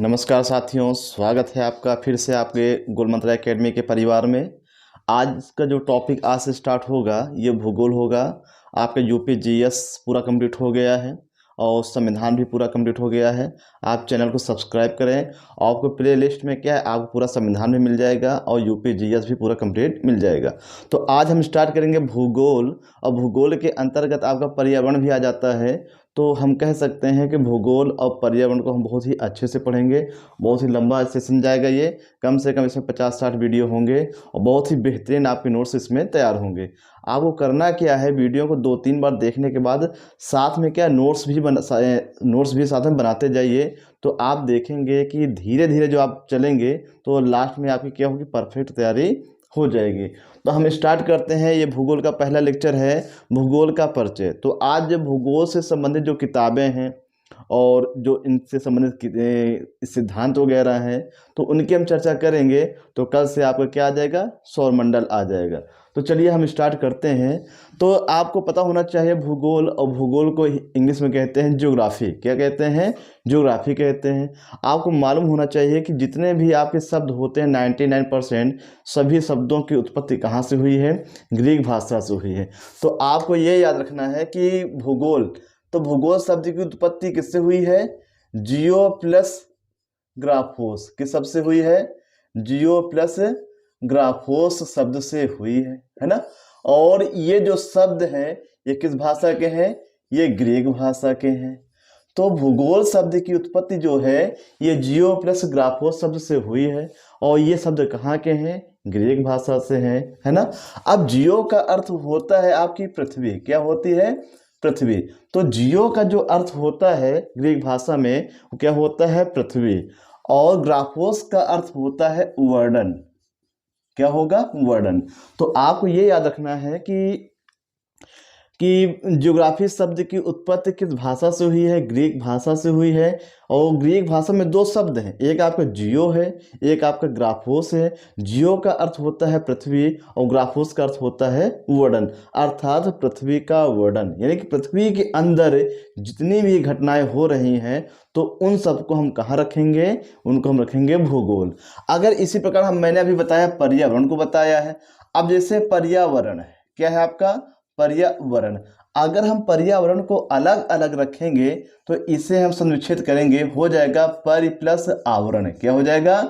नमस्कार साथियों, स्वागत है आपका फिर से आपके गोल मंत्रा एकेडमी के परिवार में। आज का जो टॉपिक आज से स्टार्ट होगा ये भूगोल होगा। आपका यूपी जीएस पूरा कंप्लीट हो गया है और संविधान भी पूरा कंप्लीट हो गया है। आप चैनल को सब्सक्राइब करें और आपको प्ले लिस्ट में क्या है, आपको पूरा संविधान भी मिल जाएगा और यूपी जीएस भी पूरा कंप्लीट मिल जाएगा। तो आज हम स्टार्ट करेंगे भूगोल, और भूगोल के अंतर्गत आपका पर्यावरण भी आ जाता है। तो हम कह सकते हैं कि भूगोल और पर्यावरण को हम बहुत ही अच्छे से पढ़ेंगे। बहुत ही लंबा सेशन जाएगा ये, कम से कम इसमें 50-60 वीडियो होंगे और बहुत ही बेहतरीन आपके नोट्स इसमें तैयार होंगे। आपको करना क्या है, वीडियो को 2-3 बार देखने के बाद साथ में क्या नोट्स भी साथ में बनाते जाइए। तो आप देखेंगे कि धीरे धीरे जो आप चलेंगे तो लास्ट में आपकी क्या होगी, परफेक्ट तैयारी हो जाएगी। तो हम स्टार्ट करते हैं। ये भूगोल का पहला लेक्चर है, भूगोल का परिचय। तो आज भूगोल से संबंधित जो किताबें हैं और जो इनसे संबंधित सिद्धांत वगैरह हैं तो उनकी हम चर्चा करेंगे। तो कल से आपका क्या आ जाएगा, सौरमंडल आ जाएगा। तो चलिए हम स्टार्ट करते हैं। तो आपको पता होना चाहिए भूगोल, और भूगोल को इंग्लिश में कहते हैं ज्योग्राफी। क्या कहते हैं? ज्योग्राफी कहते हैं। आपको मालूम होना चाहिए कि जितने भी आपके शब्द होते हैं 99% सभी शब्दों की उत्पत्ति कहाँ से हुई है, ग्रीक भाषा से हुई है। तो आपको ये याद रखना है कि भूगोल, तो भूगोल शब्द की उत्पत्ति किससे हुई है? जियो प्लस ग्राफोस। किस शब्द से हुई है? जियो प्लस ग्राफोस शब्द से हुई है ना। और ये जो शब्द हैं ये किस भाषा के हैं? ये ग्रीक भाषा के हैं। तो भूगोल शब्द की उत्पत्ति जो है ये जियो प्लस ग्राफोस शब्द से हुई है, और ये शब्द कहाँ के हैं? ग्रीक भाषा से हैं, है ना। अब जियो का अर्थ होता है आपकी पृथ्वी। क्या होती है? पृथ्वी। तो जियो का जो अर्थ होता है ग्रीक भाषा में वो क्या होता है? पृथ्वी। और ग्राफोस का अर्थ होता है वर्णन। क्या होगा? वर्णन। तो आपको ये याद रखना है कि ज्योग्राफी शब्द की उत्पत्ति किस भाषा से हुई है? ग्रीक भाषा से हुई है। और ग्रीक भाषा में दो शब्द हैं, एक आपका जियो है, एक आपका ग्राफोस है। जियो का अर्थ होता है पृथ्वी और ग्राफोस का अर्थ होता है वर्णन, अर्थात पृथ्वी का वर्णन। यानी कि पृथ्वी के अंदर जितनी भी घटनाएं हो रही हैं तो उन सबको हम कहाँ रखेंगे? उनको हम रखेंगे भूगोल। अगर इसी प्रकार मैंने अभी बताया पर्यावरण को बताया है। अब जैसे पर्यावरण है, क्या है आपका? पर्यावरण। अगर हम पर्यावरण को अलग अलग रखेंगे तो इसे हम संविच्छेद करेंगे, हो जाएगा परि प्लस आवरण। क्या हो जाएगा?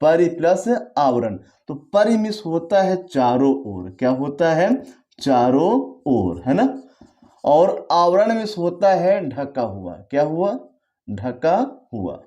परि प्लस आवरण। तो परि मीन्स होता है चारों ओर। क्या होता है? चारों ओर, है ना। और आवरण मीन्स होता है ढका हुआ। क्या हुआ? ढका हुआ।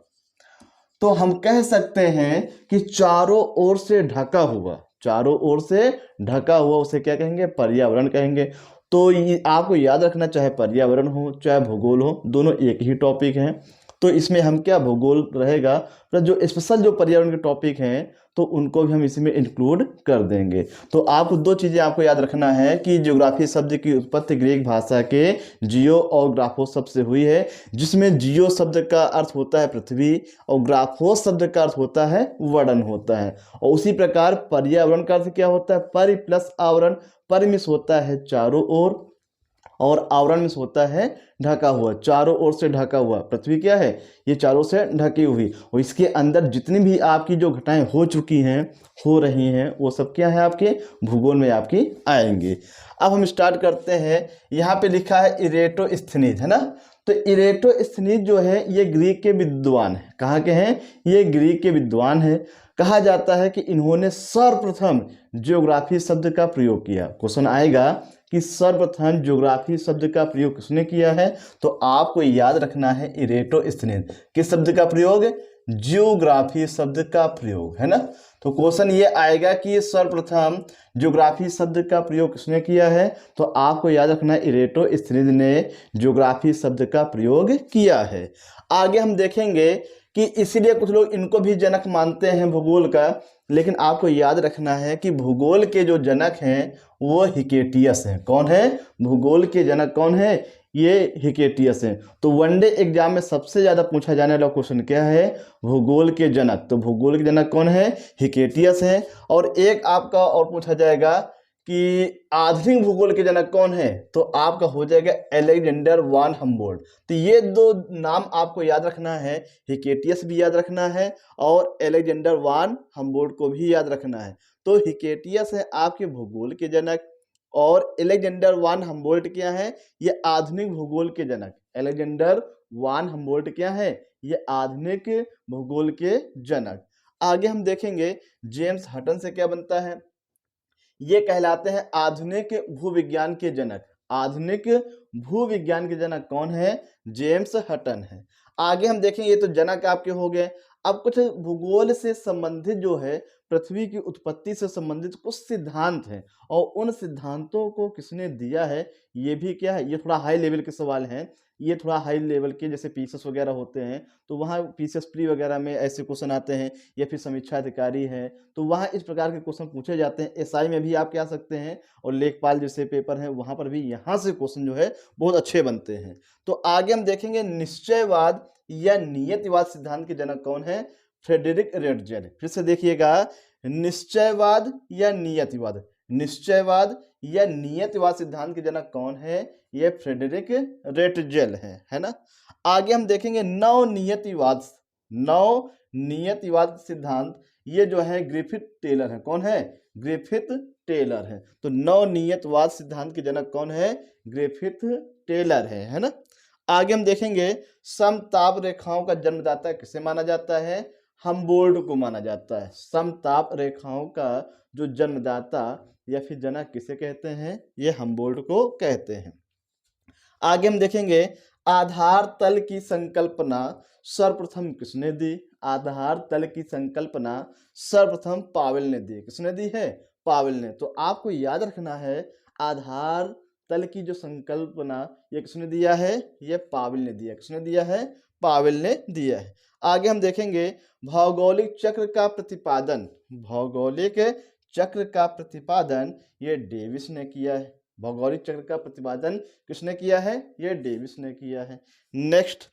तो हम कह सकते हैं कि चारों ओर से ढका हुआ, चारों ओर से ढका हुआ उसे क्या कहेंगे? पर्यावरण कहेंगे। तो ये आपको याद रखना, चाहे पर्यावरण हो चाहे भूगोल हो, दोनों एक ही टॉपिक हैं। तो इसमें हम क्या, भूगोल रहेगा प्लस जो स्पेशल जो पर्यावरण के टॉपिक हैं तो उनको भी हम इसी में इंक्लूड कर देंगे। तो आपको दो चीज़ें आपको याद रखना है कि ज्योग्राफी शब्द की उत्पत्ति ग्रीक भाषा के जियो और ग्राफोस शब्द से हुई है, जिसमें जियो शब्द का अर्थ होता है पृथ्वी और ग्राफोस शब्द का अर्थ होता है वर्णन होता है। और उसी प्रकार पर्यावरण का अर्थ क्या होता है? परि प्लस आवरण। परि मीन्स होता है चारों ओर और आवरण मीन्स होता है ढका हुआ, चारों ओर से ढका हुआ। पृथ्वी क्या है? ये चारों से ढकी हुई, और इसके अंदर जितनी भी आपकी जो घटनाएं हो चुकी हैं, हो रही हैं, वो सब क्या है? आपके भूगोल में आपकी आएंगे। अब हम स्टार्ट करते हैं। यहाँ पे लिखा है इरेटोस्थनीज, है ना। तो इरेटोस्थनीज जो है ये ग्रीक के विद्वान है। कहाँ के हैं? ये ग्रीक के विद्वान है। कहा जाता है कि इन्होंने सर्वप्रथम ज्योग्राफी शब्द का प्रयोग किया। क्वेश्चन आएगा कि सर्वप्रथम ज्योग्राफी शब्द का प्रयोग किसने किया है? तो आपको याद रखना है इरेटोस्थनीज। किस शब्द का प्रयोग? ज्योग्राफी शब्द का प्रयोग, है ना। तो क्वेश्चन ये आएगा कि सर्वप्रथम ज्योग्राफी शब्द का प्रयोग किसने किया है? तो आपको याद रखना है इरेटोस्थनीज ने ज्योग्राफी शब्द का प्रयोग किया है। आगे हम देखेंगे कि इसीलिए कुछ लोग इनको भी जनक मानते हैं भूगोल का, लेकिन आपको याद रखना है कि भूगोल के जो जनक हैं वो हिकेटियस हैं। कौन है? भूगोल के जनक कौन है? ये हिकेटियस हैं। तो वनडे एग्जाम में सबसे ज़्यादा पूछा जाने वाला क्वेश्चन क्या है? भूगोल के जनक। तो भूगोल के जनक कौन है? हिकेटियस हैं। और एक आपका और पूछा जाएगा कि आधुनिक भूगोल के जनक कौन है, तो आपका हो जाएगा अलेक्जेंडर वान हम्बोल्ट। तो ये दो नाम आपको याद रखना है, हिकेटियस भी याद रखना है और अलेक्जेंडर वान हम्बोल्ट को भी याद रखना है। तो हिकेटियस है आपके भूगोल के जनक और अलेक्जेंडर वान हम्बोल्ट क्या है, ये आधुनिक भूगोल के जनक। अलेक्जेंडर वान हम्बोल्ट क्या है, ये आधुनिक भूगोल के जनक। आगे हम देखेंगे जेम्स हटन से क्या बनता है, ये कहलाते हैं आधुनिक भूविज्ञान के जनक। आधुनिक भूविज्ञान के जनक कौन है, जेम्स हटन है। आगे हम देखेंगे, ये तो जनक आपके हो गए। अब कुछ भूगोल से संबंधित जो है, पृथ्वी की उत्पत्ति से संबंधित कुछ सिद्धांत हैं और उन सिद्धांतों को किसने दिया है, ये भी क्या है, ये थोड़ा हाई लेवल के सवाल हैं। ये थोड़ा हाई लेवल के, जैसे पीसीएस वगैरह होते हैं तो वहाँ पीसीएस प्री वगैरह में ऐसे क्वेश्चन आते हैं, या फिर समीक्षा अधिकारी है तो वहाँ इस प्रकार के क्वेश्चन पूछे जाते हैं। एसआई में भी आप क्या सकते हैं, और लेखपाल जैसे पेपर हैं वहाँ पर भी यहाँ से क्वेश्चन जो है बहुत अच्छे बनते हैं। तो आगे हम देखेंगे निश्चयवाद या नियतिवाद सिद्धांत के जनक कौन है, फ्रेडरिक रेटजेल। फिर से देखिएगा, निश्चयवाद या नियतिवाद, निश्चयवाद या नियतिवाद सिद्धांत के जनक कौन है, ये फ्रेडरिक रेटजेल है ना। आगे हम देखेंगे नवनियतिवाद, नवनियतिवाद सिद्धांत, ये जो है ग्रिफिथ टेलर है। कौन है, ग्रिफिथ टेलर है। तो नवनियतवाद सिद्धांत के जनक कौन है, ग्रिफिथ टेलर है ना। आगे हम देखेंगे समताप रेखाओं का जन्मदाता किसे माना जाता है, हम्बोल्ट को माना जाता है। समताप रेखाओं का जो जन्मदाता या फिर जनक किसे कहते हैं, ये हम्बोल्ट को कहते हैं। आगे हम देखेंगे आधार तल की संकल्पना सर्वप्रथम किसने दी, आधार तल की संकल्पना सर्वप्रथम पावेल ने दी। किसने दी है, पावेल ने। तो आपको याद रखना है आधार तल की जो संकल्पना ये किसने दिया है, ये पावेल ने दिया। किसने दिया है, पावेल ने दिया है। आगे हम देखेंगे भौगोलिक चक्र का प्रतिपादन, भौगोलिक चक्र का प्रतिपादन ये डेविस ने किया है। भौगोलिक चक्र का प्रतिपादन किसने किया है, ये डेविस ने किया है। नेक्स्ट,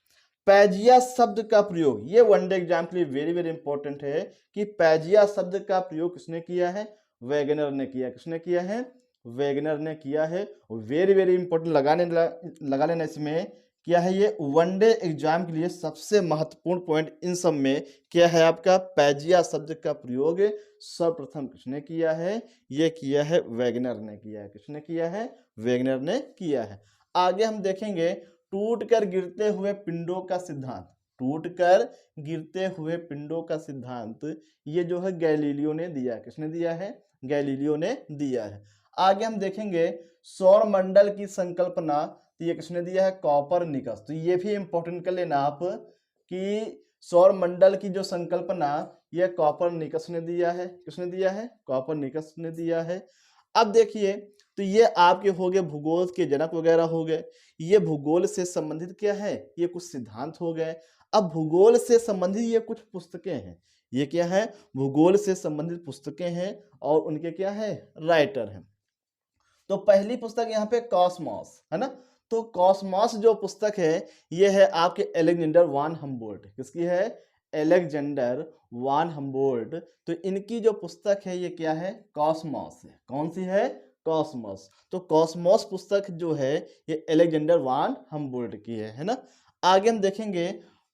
पैजिया शब्द का प्रयोग, ये वनडे एग्जाम के लिए वेरी वेरी इंपॉर्टेंट है कि पैजिया शब्द का प्रयोग किसने किया है, वैगनर ने किया। किसने किया है, वैगनर ने किया है। वेरी वेरी इंपॉर्टेंट लगा लेना इसमें क्या है, ये वनडे एग्जाम के लिए सबसे महत्वपूर्ण पॉइंट इन सब में क्या है आपका, पैजिया शब्द का प्रयोग सर्वप्रथम किसने किया है, ये किया है वैगनर ने किया है। किसने किया है, वैगनर ने किया है। आगे हम देखेंगे टूटकर गिरते हुए पिंडों का सिद्धांत, टूटकर गिरते हुए पिंडों का सिद्धांत ये जो है गैलीलियो ने दिया। किसने दिया है, गैलीलियो ने दिया है। आगे हम देखेंगे सौर मंडल की संकल्पना, तो ये किसने दिया है, कॉपरनिकस। तो ये भी इंपॉर्टेंट कर लेना आप कि सौर मंडल की जो संकल्पना ये कॉपरनिकस ने दिया है। किसने दिया है, कॉपरनिकस ने दिया है। अब देखिए, तो ये आपके हो गए भूगोल के जनक वगैरह हो गए। ये भूगोल से संबंधित क्या है, ये कुछ सिद्धांत हो गए। अब भूगोल से संबंधित ये कुछ पुस्तकें हैं, ये क्या है, भूगोल से संबंधित पुस्तकें हैं और उनके क्या है, राइटर हैं। तो पहली पुस्तक यहाँ पे कॉस्मॉस है ना। तो कॉस्मॉस जो पुस्तक है ये है आपके अलेक्जेंडर वान हम्बोल्ट। किसकी है, अलेक्जेंडर वान हम्बोल्ट। तो इनकी जो पुस्तक है ये क्या है, कॉस्मॉस है। कौन सी है, कॉस्मॉस। तो कॉस्मॉस पुस्तक जो है ये अलेक्जेंडर वान हम्बोल्ट की है ना। आगे हम देखेंगे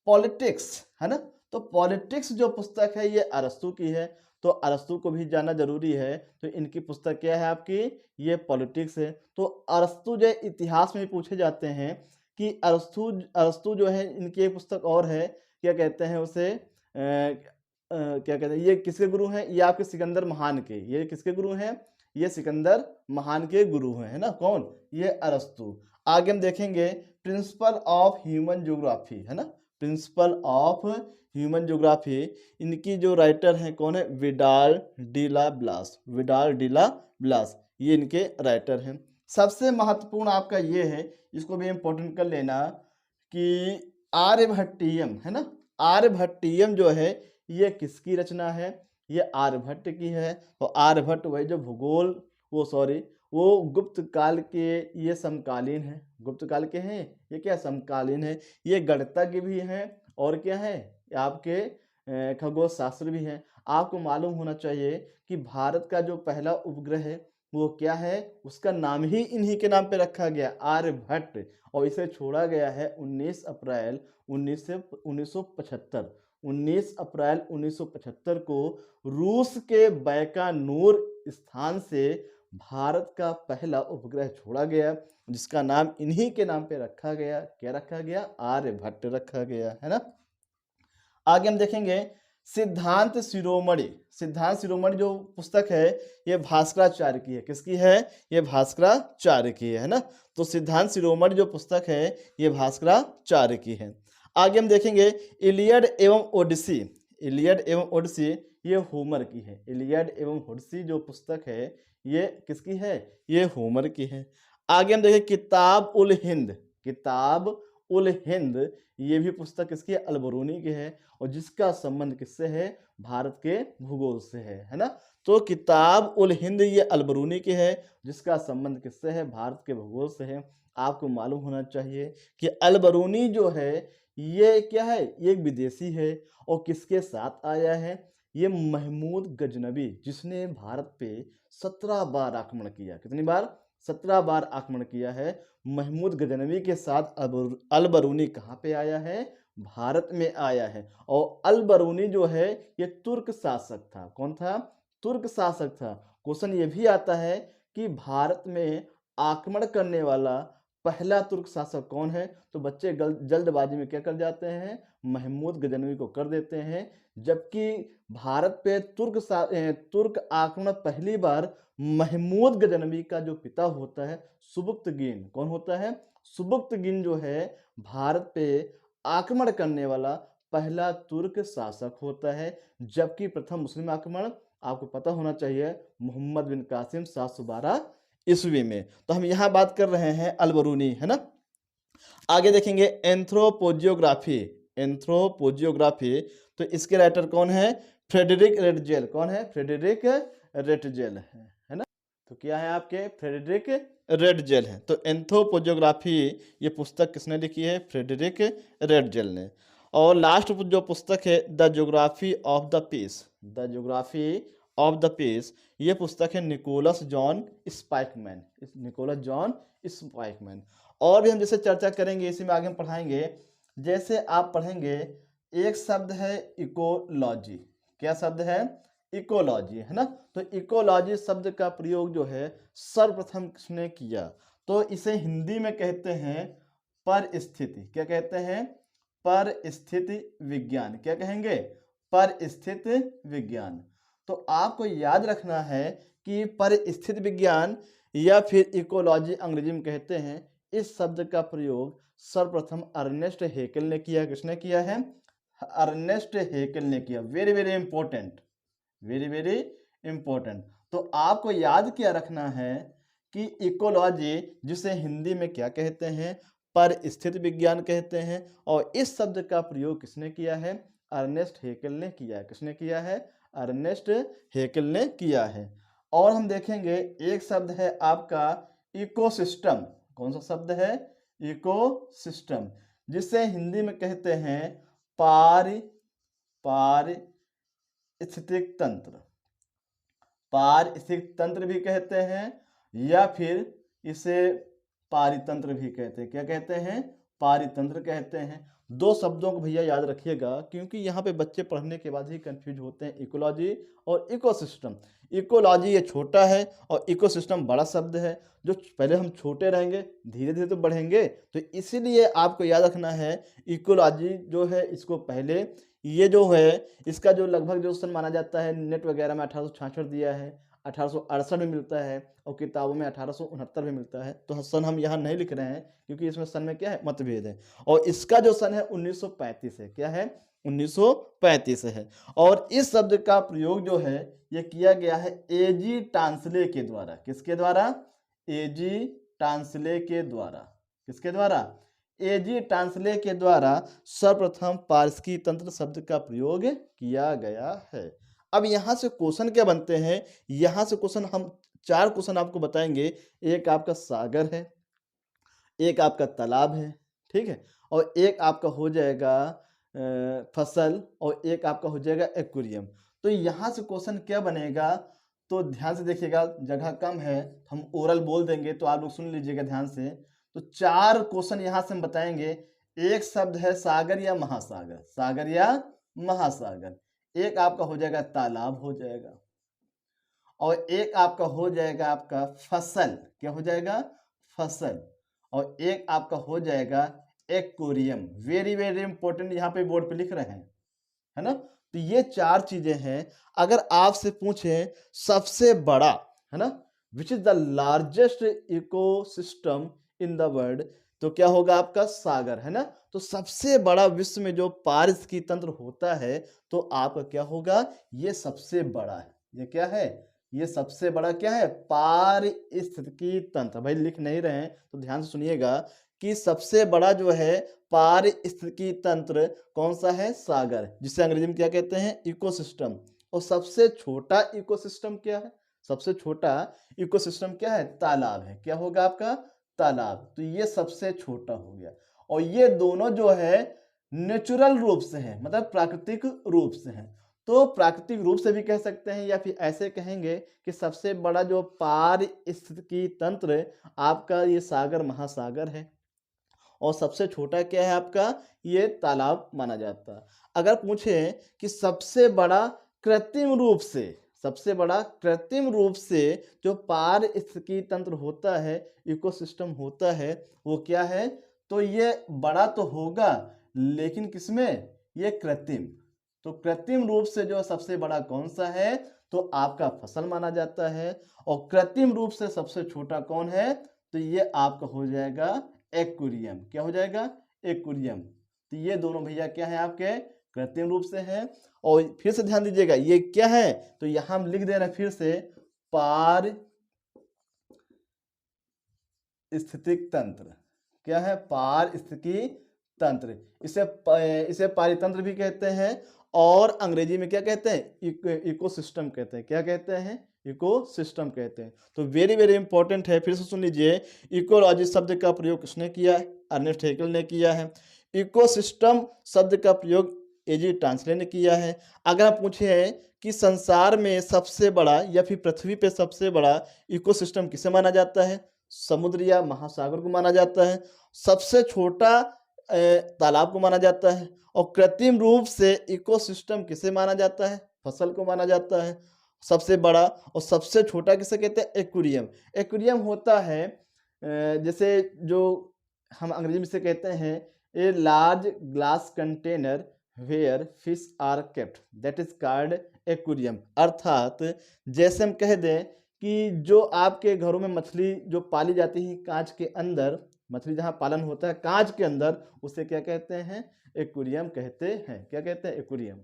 पॉलिटिक्स है ना। तो पॉलिटिक्स जो पुस्तक है ये अरस्तु की है। तो अरस्तु को भी जानना जरूरी है। तो इनकी पुस्तक क्या है आपकी, ये पॉलिटिक्स है। तो अरस्तु जो इतिहास में पूछे जाते हैं कि अरस्तु जो है, इनकी एक पुस्तक और है, क्या कहते हैं उसे, क्या कहते हैं, ये किसके गुरु हैं, ये आपके सिकंदर महान के। ये किसके गुरु हैं, ये सिकंदर महान के गुरु हैं है ना। कौन, ये अरस्तु। आगे हम देखेंगे प्रिंसिपल ऑफ ह्यूमन ज्योग्राफी है ना, प्रिंसिपल ऑफ ह्यूमन ज्योग्राफी। इनकी जो राइटर हैं कौन है, विडाल डिला ब्लास, विडाल डिला ब्लास, ये इनके राइटर हैं। सबसे महत्वपूर्ण आपका ये है, इसको भी इंपॉर्टेंट कर लेना कि आर्यभट्टियम है ना। आर्यभट्टियम जो है ये किसकी रचना है, ये आर्यभट्ट की है। तो आर्यभट्ट वही जो भूगोल, वो गुप्त काल के ये समकालीन है, गुप्त काल के हैं, ये क्या समकालीन है। ये गणितज्ञ भी हैं और क्या है, आपके खगोल शास्त्र भी हैं। आपको मालूम होना चाहिए कि भारत का जो पहला उपग्रह है वो क्या है, उसका नाम ही इन्हीं के नाम पे रखा गया, आर्यभट्ट। और इसे छोड़ा गया है 19 अप्रैल 1975। 19 अप्रैल 1975 को रूस के बैकानूर स्थान से भारत का पहला उपग्रह छोड़ा गया, जिसका नाम इन्हीं के नाम पे रखा गया। क्या रखा गया? आर्यभट्ट रखा गया, है ना। आगे हम देखेंगे सिद्धांत शिरोमणि। सिद्धांत शिरोमणि जो पुस्तक है ये भास्कराचार्य की है। किसकी है? ये भास्कराचार्य की है ना। तो सिद्धांत शिरोमणि जो पुस्तक है ये भास्कराचार्य की है। आगे हम देखेंगे इलियड एवं ओडिसी। इलियड एवं ओडिसी ये होमर की है। इलियड एवं ओडिसी जो पुस्तक है ये किसकी है? ये होमर की है। आगे हम देखें किताब उल हिंद। किताब उल हिंद ये भी पुस्तक किसकी है? अल-बरूनी की है, और जिसका संबंध किससे है? भारत के भूगोल से है ना। तो किताब उल हिंद ये अल-बरूनी की है, जिसका संबंध किससे है? भारत के भूगोल से है। आपको मालूम होना चाहिए कि अल-बरूनी जो है ये क्या है? ये एक विदेशी है, और किसके साथ आया है? ये महमूद गजनवी, जिसने भारत पे 17 बार आक्रमण किया। कितनी बार? 17 बार आक्रमण किया है। महमूद गजनवी के साथ अल-बरूनी कहाँ पे आया है? भारत में आया है। और अल-बरूनी जो है ये तुर्क शासक था। कौन था? तुर्क शासक था। क्वेश्चन ये भी आता है कि भारत में आक्रमण करने वाला पहला तुर्क शासक कौन है? तो बच्चे जल्दबाजी में क्या कर जाते हैं? महमूद गजनवी को कर देते हैं। जबकि भारत पे तुर्क आक्रमण पहली बार महमूद गजनवी का जो पिता होता है सुबुक्तगीन। कौन होता है? सुबुक्तगीन जो है भारत पे आक्रमण करने वाला पहला तुर्क शासक होता है। जबकि प्रथम मुस्लिम आक्रमण आपको पता होना चाहिए मोहम्मद बिन कासिम 712 ईस्वी में। तो हम यहाँ बात कर रहे हैं अल-बरूनी, है ना। आगे देखेंगे एंथ्रोपोजियोग्राफी। एंथ्रोपोजियोग्राफी तो इसके राइटर कौन है? Friedrich Ratzel. कौन है? फ्रेडरिक रेटजेल है ना। तो क्या है आपके? फ्रेडरिक रेटजेल है। तो एंथ्रोपोजियोग्राफी ये पुस्तक किसने लिखी है? फ्रेडरिक रेटजेल ने। और लास्ट जो पुस्तक है the geography of the peace. The geography of the peace ये पुस्तक है Nicholas John Spykman. Nicholas John Spykman. और भी हम जैसे चर्चा करेंगे, इसी में आगे हम पढ़ाएंगे। जैसे आप पढ़ेंगे एक शब्द है इकोलॉजी। क्या शब्द है? इकोलॉजी, है ना। तो इकोलॉजी शब्द का प्रयोग जो है सर्वप्रथम किसने किया? तो इसे हिंदी में कहते हैं परिस्थिति। क्या कहते हैं? परिस्थिति विज्ञान। क्या कहेंगे? परिस्थिति विज्ञान। तो आपको याद रखना है कि परिस्थिति विज्ञान या फिर इकोलॉजी अंग्रेजी में कहते हैं, इस शब्द का प्रयोग सर्वप्रथम अर्नेस्ट हेकल ने किया। किसने किया है? अर्नेस्ट हेकल ने किया। Very very important, very very important. तो आपको याद क्या रखना है कि इकोलॉजी जिसे हिंदी में क्या कहते हैं? परिस्थिति विज्ञान कहते हैं। और इस शब्द का प्रयोग किसने किया है? अर्नेस्ट हेकल ने किया है। किसने किया है? अर्नेस्ट हेकल ने किया है। और हम देखेंगे एक शब्द है आपका इकोसिस्टम। कौन सा शब्द है? इकोसिस्टम, जिसे हिंदी में कहते हैं पारिस्थितिक तंत्र। पारिस्थितिक तंत्र भी कहते हैं, या फिर इसे पारितंत्र भी कहते हैं। क्या कहते हैं? पारितंत्र कहते हैं। दो शब्दों को भैया याद रखिएगा, क्योंकि यहाँ पे बच्चे पढ़ने के बाद ही कंफ्यूज होते हैं, इकोलॉजी और इकोसिस्टम। इकोलॉजी ये छोटा है और इकोसिस्टम बड़ा शब्द है। जो पहले हम छोटे रहेंगे, धीरे धीरे तो बढ़ेंगे, तो इसीलिए आपको याद रखना है इकोलॉजी जो है इसको पहले, ये जो है इसका जो लगभग जो सन माना जाता है नेट वगैरह में 1866 दिया है, 1868 में मिलता है, और किताबों में 1869 में मिलता है। तो सन हम यहाँ नहीं लिख रहे हैं, क्योंकि इसमें सन में क्या है? मतभेद है। और इसका जो सन है 1935 है। क्या है? 1935 है। और इस शब्द का प्रयोग जो है ये किया गया है एजी टांसले के द्वारा। किसके द्वारा? एजी टांसले के द्वारा। किसके द्वारा? एजी टांसले के द्वारा सर्वप्रथम पारस्की तंत्र शब्द का प्रयोग किया गया है। अब यहाँ से क्वेश्चन क्या बनते हैं? यहाँ से क्वेश्चन हम 4 क्वेश्चन आपको बताएंगे। एक आपका सागर है, एक आपका तालाब है, ठीक है, और एक आपका हो जाएगा फसल, और एक आपका हो जाएगा एक्वेरियम। तो यहाँ से क्वेश्चन क्या बनेगा? तो ध्यान से देखिएगा, जगह कम है, हम ओरल बोल देंगे तो आप लोग सुन लीजिएगा ध्यान से। तो 4 क्वेश्चन यहाँ से हम बताएंगे। एक शब्द है सागर या महासागर, सागर या महासागर। एक आपका हो जाएगा तालाब हो जाएगा, और एक आपका हो जाएगा आपका फसल, क्या हो जाएगा, फसल। और एक आपका हो जाएगा एक्वेरियम। वेरी वेरी इंपॉर्टेंट, यहाँ पे बोर्ड पे लिख रहे हैं, है ना। तो ये 4 चीजें हैं। अगर आपसे पूछे सबसे बड़ा, है ना, which is the largest ecosystem in the world, तो क्या होगा आपका सागर, है ना। तो सबसे बड़ा विश्व में जो पारिस्थितिकी तंत्र होता है, तो आपका क्या होगा, ये सबसे बड़ा है। ये क्या है, ये सबसे बड़ा क्या है, पारिस्थितिकी तंत्र। भाई लिख नहीं रहे हैं तो ध्यान से सुनिएगा कि सबसे बड़ा जो है पारिस्थितिकी तंत्र कौन सा है, सागर, जिसे अंग्रेजी में क्या कहते हैं, इकोसिस्टम। और सबसे छोटा इकोसिस्टम क्या है, सबसे छोटा इकोसिस्टम क्या है, तालाब है। क्या होगा आपका, तालाब। तो ये सबसे छोटा हो गया। और ये दोनों जो है नेचुरल रूप से है, मतलब प्राकृतिक रूप से है। तो प्राकृतिक रूप से भी कह सकते हैं, या फिर ऐसे कहेंगे कि सबसे बड़ा जो पारिस्थितिकी तंत्र आपका ये सागर महासागर है, और सबसे छोटा क्या है आपका, ये तालाब माना जाता है। अगर पूछे कि सबसे बड़ा कृत्रिम रूप से, सबसे बड़ा कृत्रिम रूप से जो पारिस्थितिकी तंत्र होता है, इकोसिस्टम होता है, वो क्या है, तो ये बड़ा तो होगा लेकिन किसमें, ये कृत्रिम। तो कृत्रिम रूप से जो सबसे बड़ा कौन सा है, तो आपका फसल माना जाता है। और कृत्रिम रूप से सबसे छोटा कौन है, तो ये आपका हो जाएगा एक्वेरियम। क्या हो जाएगा, एक्वेरियम। तो ये दोनों भैया क्या है आपके, कृत्रिम रूप से है। और फिर से ध्यान दीजिएगा, ये क्या है, तो यहां हम लिख दे रहे हैं फिर से, पारिस्थितिक तंत्र। क्या है, पारिस्थितिकी तंत्र। इसे पारितंत्र भी कहते हैं, और अंग्रेजी में क्या कहते हैं, इकोसिस्टम कहते हैं। क्या कहते हैं, इकोसिस्टम कहते हैं। तो वेरी वेरी इंपॉर्टेंट है, फिर से सुन लीजिए। इकोलॉजी शब्द का प्रयोग किसने किया है, अर्नेस्ट हैकेल ने किया है। इकोसिस्टम शब्द का प्रयोग एजी टांसले ने किया है। अगर आप पूछे कि संसार में सबसे बड़ा या फिर पृथ्वी पे सबसे बड़ा इकोसिस्टम किसे माना जाता है, समुद्र या महासागर को माना जाता है। सबसे छोटा तालाब को माना जाता है। और कृत्रिम रूप से इकोसिस्टम किसे माना जाता है, फसल को माना जाता है सबसे बड़ा। और सबसे छोटा किसे कहते हैं, एक्वेरियम। एक्वेरियम होता है जैसे जो हम अंग्रेजी में से कहते हैं, a large glass container where fish are kept, that is called aquarium. अर्थात जैसे हम कह दें कि जो आपके घरों में मछली जो पाली जाती है कांच के अंदर, मछली जहाँ पालन होता है कांच के अंदर, उसे क्या कहते हैं, एक्वेरियम कहते हैं। क्या कहते हैं, एक्वेरियम।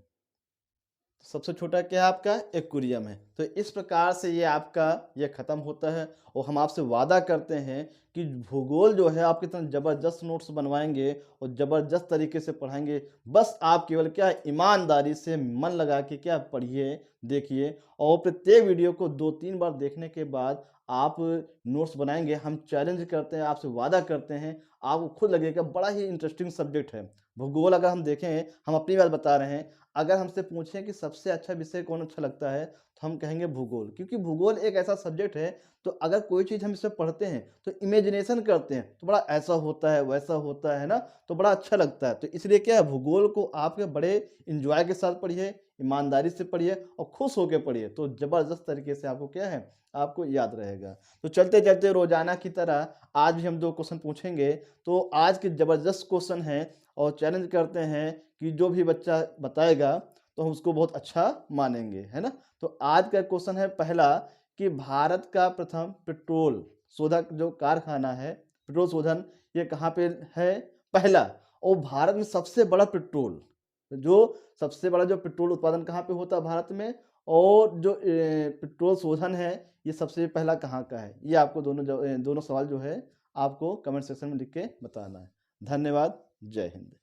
सबसे छोटा क्या है आपका, एक्वेरियम है। तो इस प्रकार से ये आपका ये खत्म होता है। और हम आपसे वादा करते हैं कि भूगोल जो है आपके इतना ज़बरदस्त नोट्स बनवाएंगे और ज़बरदस्त तरीके से पढ़ाएंगे। बस आप केवल क्या ईमानदारी से मन लगा के क्या पढ़िए, देखिए, और प्रत्येक वीडियो को 2-3 बार देखने के बाद आप नोट्स बनाएंगे। हम चैलेंज करते हैं, आपसे वादा करते हैं, आपको खुद लगेगा बड़ा ही इंटरेस्टिंग सब्जेक्ट है भूगोल। अगर हम देखें, हम अपनी बात बता रहे हैं, अगर हमसे पूछें कि सबसे अच्छा विषय कौन अच्छा लगता है, तो हम कहेंगे भूगोल। क्योंकि भूगोल एक ऐसा सब्जेक्ट है, तो अगर कोई चीज़ हम इसमें पढ़ते हैं तो इमेजिनेशन करते हैं, तो बड़ा ऐसा होता है वैसा होता है ना, तो बड़ा अच्छा लगता है। तो इसलिए क्या है, भूगोल को आपके बड़े इंजॉय के साथ पढ़िए, ईमानदारी से पढ़िए और खुश होकर पढ़िए, तो ज़बरदस्त तरीके से आपको क्या है, आपको याद रहेगा। तो चलते चलते रोजाना की तरह आज भी हम 2 क्वेश्चन पूछेंगे। तो आज के ज़बरदस्त क्वेश्चन हैं, और चैलेंज करते हैं कि जो भी बच्चा बताएगा तो हम उसको बहुत अच्छा मानेंगे, है ना। तो आज का क्वेश्चन है पहला, कि भारत का प्रथम पेट्रोल शोधक जो कारखाना है, पेट्रोल शोधन, ये कहाँ पे है, पहला। और भारत में सबसे बड़ा पेट्रोल, जो सबसे बड़ा जो पेट्रोल उत्पादन कहाँ पे होता है, भारत में। और जो पेट्रोल शोधन है, ये सबसे पहला कहाँ का है, ये आपको दोनों सवाल जो है आपको कमेंट सेक्शन में लिख के बताना है। धन्यवाद। जय हिंद।